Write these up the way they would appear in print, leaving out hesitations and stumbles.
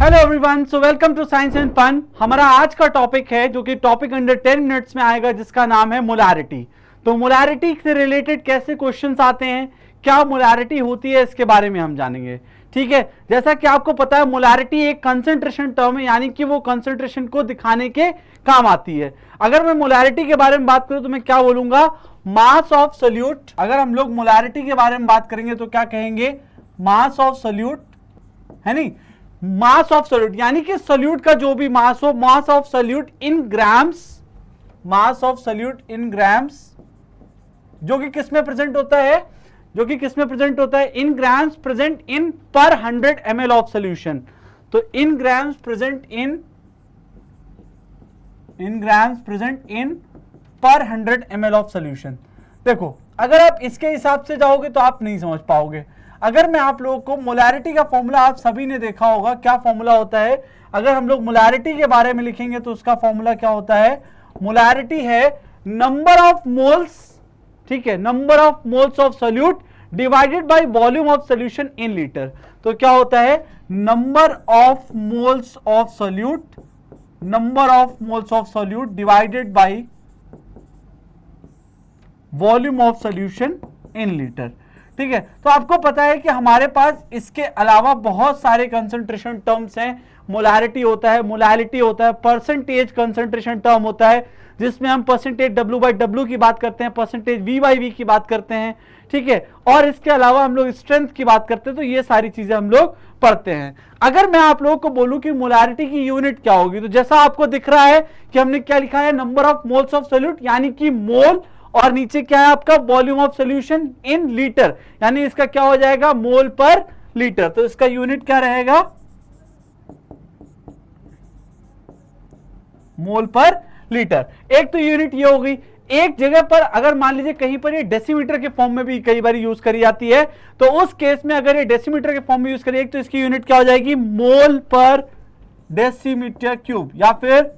Hello everyone, so welcome to science and fun. हमारा आज का टॉपिक है जो कि टॉपिक अंडर 10 मिनट्स में आएगा, जिसका नाम है मोलारिटी। तो मोलारिटी से रिलेटेड कैसे क्वेश्चंस आते हैं, क्या मोलारिटी होती है, इसके बारे में हम जानेंगे। ठीक है, जैसा कि आपको पता है मोलारिटी एक कंसंट्रेशन टर्म है, यानी कि वो कंसंट्रेशन को दिखाने के काम आती है। अगर मैं मोलारिटी के बारे में बात करूं तो मैं क्या बोलूंगा, मास ऑफ सोल्यूट। अगर हम लोग मोलारिटी के बारे में बात करेंगे तो क्या कहेंगे, मास ऑफ सोल्यूट, है नहीं, मास ऑफ सोल्यूट, यानी कि सोल्यूट का जो भी मास हो, mass of solute in grams, mass of solute in grams, जो कि किस में प्रेजेंट होता है, जो कि किस में प्रेजेंट होता है, इन grams present in per 100 ml of solution. तो in grams present in grams present in per 100 ml of solution. देखो, अगर आप इसके हिसाब से जाओगे तो आप नहीं समझ पाओगे। अगर मैं आप लोगों को मोलारिटी का फॉर्मूला, आप सभी ने देखा होगा क्या फॉर्मूला होता है। अगर हम लोग मोलारिटी के बारे में लिखेंगे तो उसका फॉर्मूला क्या होता है, मोलारिटी है नंबर ऑफ मोल्स, ठीक है, number of moles of solute divided by volume of solution in litre. तो क्या होता है, number of moles of solute, number of moles of solute divided by volume of solution in litre. ठीक है, तो आपको पता है कि हमारे पास इसके अलावा बहुत सारे कंसंट्रेशन टर्म्स हैं। मोलारिटी होता है, मोलालिटी होता है, परसेंटेज कंसंट्रेशन टर्म होता है, जिसमें हम परसेंटेज W/W की बात करते हैं, परसेंटेज V/V की बात करते हैं। ठीक है, और इसके अलावा हम लोग स्ट्रेंथ की बात करते हैं। तो ये सारी चीजें हम लोग पढ़ते हैं। अगर मैं आप लोगों को बोलूं कि मोलारिटी की यूनिट क्या होगी, तो जैसा आपको दिख रहा है कि हमने क्या लिखा है, number of moles of solute, यानी कि मोल, और नीचे क्या है आपका, volume of solution in litre, यानी इसका क्या हो जाएगा, मोल पर लीटर। तो इसका यूनिट क्या रहेगा, मोल पर लीटर। एक तो यूनिट ये हो गई। एक जगह पर अगर मान लीजिए कहीं पर ये डेसीमीटर के फॉर्म में भी कई बार यूज करी जाती है, तो उस केस में अगर ये डेसीमीटर के फॉर्म में यूज करिए तो इसकी यूनिट क्या हो जाएगी, मोल पर डेसीमीटर क्यूब, या फिर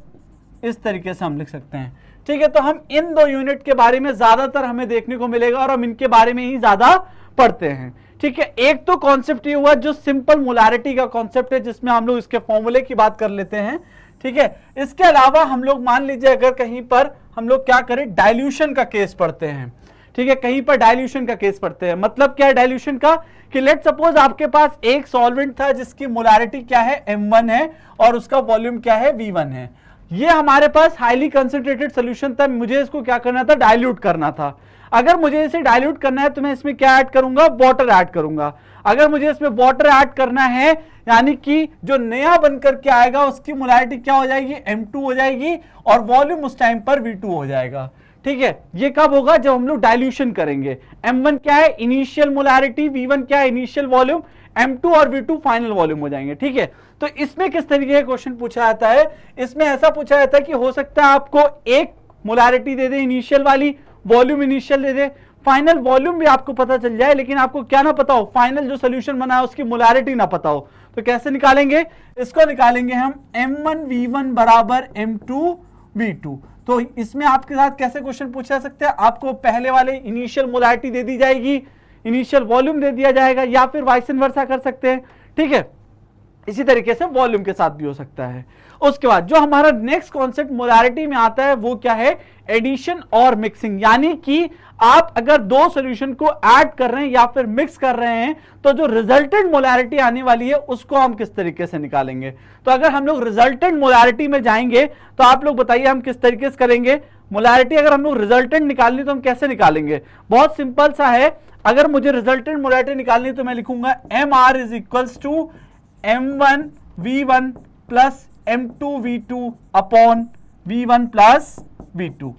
इस तरीके से हम लिख सकते हैं। ठीक है, तो हम इन दो यूनिट के बारे में ज्यादातर हमें देखने को मिलेगा और हम इनके बारे में ही ज्यादा पढ़ते हैं। ठीक है, एक तो कॉन्सेप्ट ये हुआ जो सिंपल मोलारिटी का कॉन्सेप्ट है, जिसमें हम लोग इसके फॉर्मूले की बात कर लेते हैं। ठीक है, इसके अलावा हम लोग मान लीजिए अगर कहीं पर हम लोग क्या करें, डाइल्यूशन का केस पढ़ते हैं। ठीक है, कहीं पर डाइल्यूशन का केस पढ़ते हैं। मतलब क्या है डाइल्यूशन का, कि लेट सपोज आपके पास एक सॉल्वेंट था जिसकी मोलारिटी क्या है, M1 है, और उसका वॉल्यूम क्या है, V1 है। ये हमारे पास हाईली कंसंट्रेटेड सॉल्यूशन था, मुझे इसको क्या करना था, डाइल्यूट करना था। अगर मुझे इसे डाइल्यूट करना है तो मैं इसमें क्या ऐड करूंगा, वाटर ऐड करूंगा। अगर मुझे इसमें वाटर ऐड करना है, यानी कि जो नया बनकर के आएगा उसकी मोलारिटी क्या हो जाएगी, M2 हो जाएगी, और वॉल्यूम उस टाइम पर V2 हो जाएगा। ठीक है, ये कब होगा, जब हम लोग डाइल्यूशन करेंगे। M1 क्या है, इनिशियल मोलारिटी, V1 क्या है, इनिशियल वॉल्यूम, M2 और V2 फाइनल वॉल्यूम हो जाएंगे। ठीक है, तो इसमें किस तरीके का क्वेश्चन पूछा जाता है, इसमें ऐसा पूछा जाता है कि हो सकता है आपको एक मोलारिटी दे दे इनिशियल वाली, वॉल्यूम इनिशियल दे दे, फाइनल वॉल्यूम भी आपको पता चल जाए, लेकिन आपको क्या ना पता हो, फाइनल जो सोल्यूशन बना है उसकी मोलारिटी ना पता हो। तो कैसे निकालेंगे, इसको निकालेंगे हम M1V1 बराबर M2V2। तो इसमें आपके साथ कैसे क्वेश्चन पूछा जा सकता है, आपको पहले वाले इनिशियल मोलारिटी दे दी जाएगी, इनिशियल वॉल्यूम दे दिया जाएगा, या फिर वाइस वर्सा कर सकते हैं। ठीक है, इसी तरीके से वॉल्यूम के साथ भी हो सकता है। उसके बाद जो हमारा नेक्स्ट कॉन्सेप्ट मोलारिटी में आता है वो क्या है, एडिशन और मिक्सिंग। यानी कि आप अगर दो सॉल्यूशन को ऐड कर रहे हैं या फिर मिक्स कर रहे हैं, तो जो रिजल्टेंट मोलारिटी आने वाली है उसको हम किस तरीके से निकालेंगे। तो अगर हम लोग रिजल्टेंट मोलारिटी में जाएंगे तो आप लोग बताइए हम किस तरीके से करेंगे मोलारिटी। अगर हम लोग रिजल्टेंट निकालनी तो हम कैसे निकालेंगे, बहुत सिंपल सा है। अगर मुझे रिजल्टेंट मोलारिटी निकालनी तो मैं लिखूंगा MR is equals to M1V1 plus M2V2 upon V1 plus V2।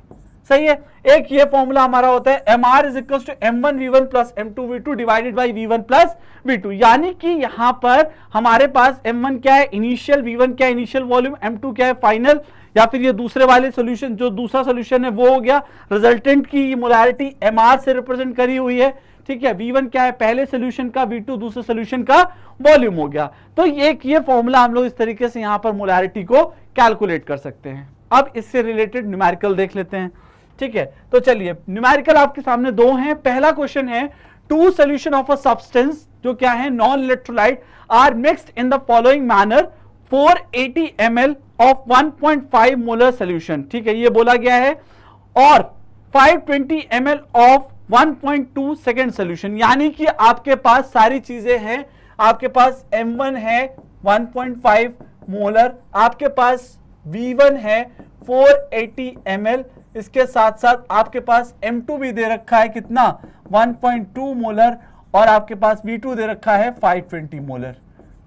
सही है, एक ये फॉर्मूला हमारा होता है MR is equals to M1V1 plus M2V2 divided by V1 plus V2। यानी कि यहां पर हमारे पास M1 क्या है, इनिशियल, V1 क्या है, इनिशियल वॉल्यूम, M2 क्या है, फाइनल, या फिर ये दूसरे वाले सॉल्यूशन, जो दूसरा सॉल्यूशन है वो हो गया। रिजल्टेंट की मोलारिटी MR से रिप्रेजेंट करी हुई है। ठीक है, V1 क्या है, पहले सोल्यूशन का, V2 दूसरे सोल्यूशन का वॉल्यूम हो गया। तो ये फॉर्मूला हम लोग इस तरीके से यहां पर मोलारिटी को कैलकुलेट कर सकते हैं। अब इससे रिलेटेड न्यूमेरिकल देख लेते हैं। ठीक है, तो चलिए न्यूमेरिकल आपके सामने दो हैं। पहला क्वेश्चन है, two solution of a substance जो क्या है, non electrolyte, are mixed in the following manner 480 ml of 1.5 molar solution, ठीक है, ये बोला गया है, और 520 ml ऑफ 1.2 सेकेंड सोल्यूशन, यानी कि आपके पास सारी चीजें हैं। आपके पास M1 है 1.5 मोलर, आपके पास V1 है 480 ml, इसके साथ साथ आपके पास M2 भी दे रखा है कितना 1.2 मोलर, और आपके पास V2 दे रखा है 520 मोलर,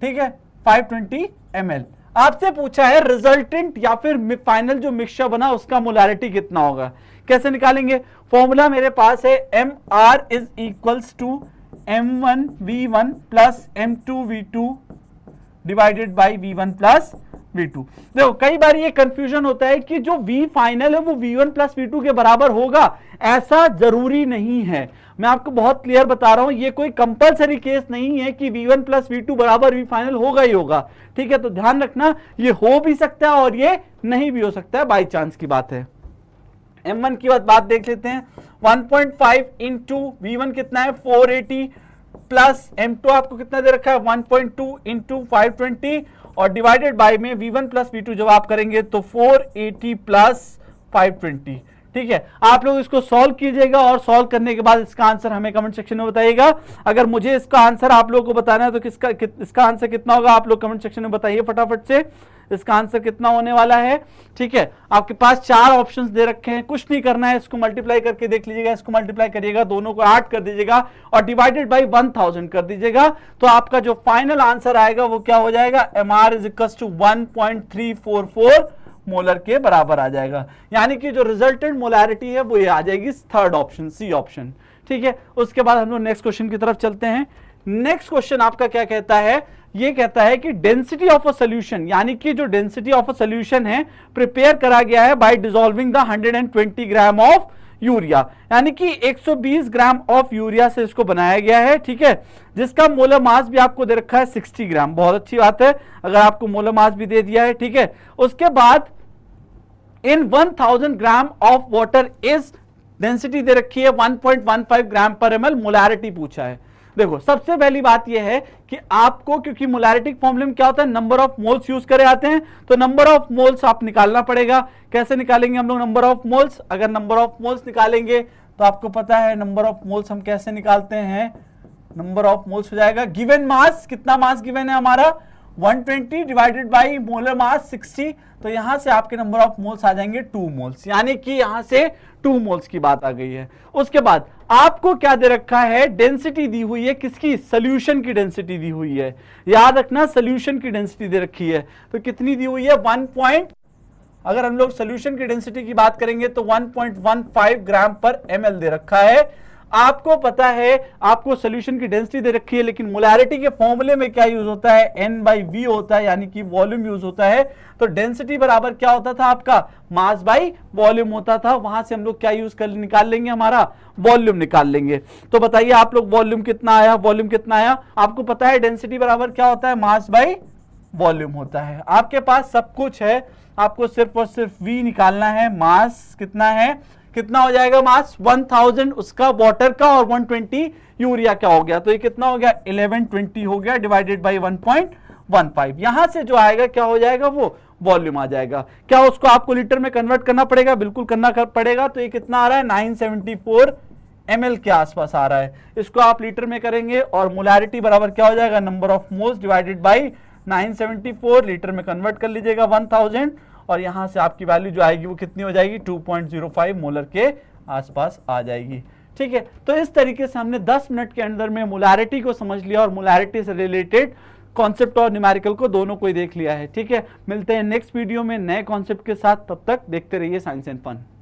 ठीक है, 520 ml। आपसे पूछा है रिजल्टेंट या फिर फाइनल जो मिक्सचर बना उसका मोलारिटी कितना होगा। कैसे निकालेंगे? फॉर्मूला मेरे पास है MR is equals to M1V1 plus M2V2 divided by V1 plus V2। देखो कई बार ये कंफ्यूजन होता है कि जो V फाइनल है वो V1 प्लस V2 के बराबर होगा, ऐसा जरूरी नहीं है। मैं आपको बहुत क्लियर बता रहा हूं, ये कोई कंपलसरी केस नहीं है कि V1 प्लस V2 बराबर V फाइनल होगा ही होगा, ठीक है। तो ध्यान रखना, ये हो भी सकता है और ये नहीं भी हो सकता है, बाई चांस की बात है। M1 की बात देख लेते हैं, 1.5 इंटू V1 कितना है 480 प्लस M2 आपको कितना दे रखा है 1.2 इंटू 520 और डिवाइडेड बाय में V1 प्लस V2 जब आप करेंगे तो 480 प्लस 520, ठीक है। आप लोग इसको सॉल्व कीजिएगा और सॉल्व करने के बाद इसका आंसर हमें कमेंट सेक्शन में बताइएगा। अगर मुझे इसका आंसर आप लोगों को बताना है तो इसका आंसर कितना होगा आप लोग कमेंट सेक्शन में बताइए फटाफट से, इसका आंसर कितना होने वाला है, ठीक है। आपके पास 4 ऑप्शंस दे रखे हैं, कुछ नहीं करना है, इसको मल्टीप्लाई करके देख लीजिएगा, इसको मल्टीप्लाई करिएगा, दोनों को 8 कर दीजिएगा और डिवाइडेड बाय 1000 कर दीजिएगा, तो आपका जो फाइनल आंसर आएगा वो क्या हो जाएगा, MR is equals to 1.344 molar के बराबर आ जाएगा। यानी कि जो रिजल्टेंट मोलैरिटी है वो ये आ जाएगी थर्ड ऑप्शन, सी ऑप्शन, ठीक है। उसके बाद हम लोग नेक्स्ट क्वेश्चन की तरफ चलते हैं। नेक्स्ट क्वेश्चन आपका क्या कहता है, ये कहता है कि डेंसिटी ऑफ अ सॉल्यूशन, यानी कि जो डेंसिटी ऑफ अ सॉल्यूशन है प्रिपेयर करा गया है bye dissolving the 120 gram of urea, यानी कि 120 ग्राम ऑफ यूरिया से इसको बनाया गया है, ठीक है, जिसका मोलर मास भी आपको दे रखा है 60 ग्राम। बहुत अच्छी बात है अगर आपको मोलर मास भी दे दिया है, ठीक है। उसके बाद in 1000 gram of water is density दे रखी है 1.15 ग्राम पर ml, मोलैरिटी पूछा है। देखो सबसे पहली बात यह है कि आपको, क्योंकि मोलैरिटी फॉर्मूले में क्या होता है नंबर ऑफ मोल्स यूज करे आते हैं, तो नंबर ऑफ मोल्स आप निकालना पड़ेगा। कैसे निकालेंगे हम लोग नंबर ऑफ मोल्स? अगर नंबर ऑफ मोल्स निकालेंगे तो आपको पता है नंबर ऑफ मोल्स हम कैसे निकालते हैं, नंबर ऑफ मोल्स हो जाएगा गिवन मास, कितना मास गिवन है हमारा 120 डिवाइडेड बाई मोलर मास 60, तो यहां से आपके नंबर ऑफ मोल्स आ जाएंगे 2 मोल्स, यानी कि यहां से 2 मोल्स की बात आ गई है। उसके बाद आपको क्या दे रखा है, डेंसिटी दी हुई है, किसकी, सोल्यूशन की डेंसिटी दी हुई है, याद रखना सोल्यूशन की डेंसिटी दे रखी है, तो कितनी दी हुई है अगर हम लोग सोल्यूशन की डेंसिटी की बात करेंगे तो 1.15 ग्राम पर ml दे रखा है। आपको पता है आपको सोल्यूशन की डेंसिटी दे रखी है, लेकिन मोलैरिटी के फॉर्मूले में क्या यूज होता है, N/V होता है, यानी कि वॉल्यूम यूज होता है। तो डेंसिटी बराबर क्या होता था आपका, मास बाई वॉल्यूम होता था, वहां से हम लोग क्या यूज कर निकाल लेंगे, हमारा वॉल्यूम निकाल लेंगे। तो बताइए आप लोग वॉल्यूम कितना आया, वॉल्यूम कितना आया, आपको पता है डेंसिटी बराबर क्या होता है, मास बाई वॉल्यूम होता है। आपके पास सब कुछ है, आपको सिर्फ और सिर्फ V निकालना है, मास कितना है, कितना हो जाएगा मास 1000 उसका वाटर का और 120 यूरिया का हो गया, तो ये कितना हो गया 1120 हो गया डिवाइडेड बाय 1.15। यहां से जो आएगा क्या हो जाएगा, वो वॉल्यूम आ जाएगा। क्या उसको आपको लीटर में कन्वर्ट करना पड़ेगा, बिल्कुल करना पड़ेगा। तो ये कितना आ रहा है 974 ml के आसपास आ रहा है, इसको आप लीटर में करेंगे और मोलैरिटी बराबर क्या हो जाएगा, number of moles divided by 974, litre में कन्वर्ट कर लीजिएगा 1000 और यहां से आपकी वैल्यू जो आएगी वो कितनी हो जाएगी 2.05 मोलर के आसपास आ जाएगी, ठीक है। तो इस तरीके से हमने 10 मिनट के अंदर में मोलैरिटी को समझ लिया और मोलैरिटी से रिलेटेड कॉन्सेप्ट और न्यूमेरिकल को दोनों को ही देख लिया है, ठीक है। मिलते हैं नेक्स्ट वीडियो में नए कॉन्सेप्ट के साथ, तब तक देखते रहिए साइंस एंड फन।